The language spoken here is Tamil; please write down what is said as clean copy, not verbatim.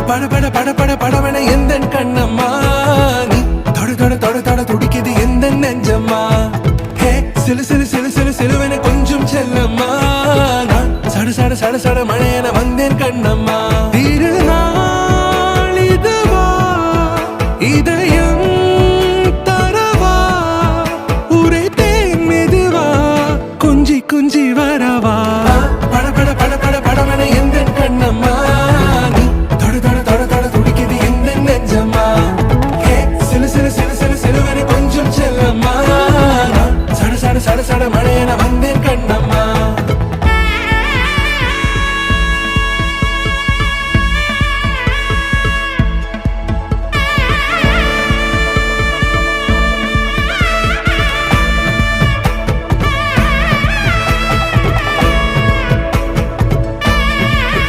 பட பட பட பட படவன எந்த கண்ணம்மா நீ தொட தொட தொட தொட துடிக்குது எந்த நெஞ்சம்மா ஹே சிலு சிலு சிலு சிலு சிலுவன கொஞ்சம் செல்லம்மா நான் சட சட சட சட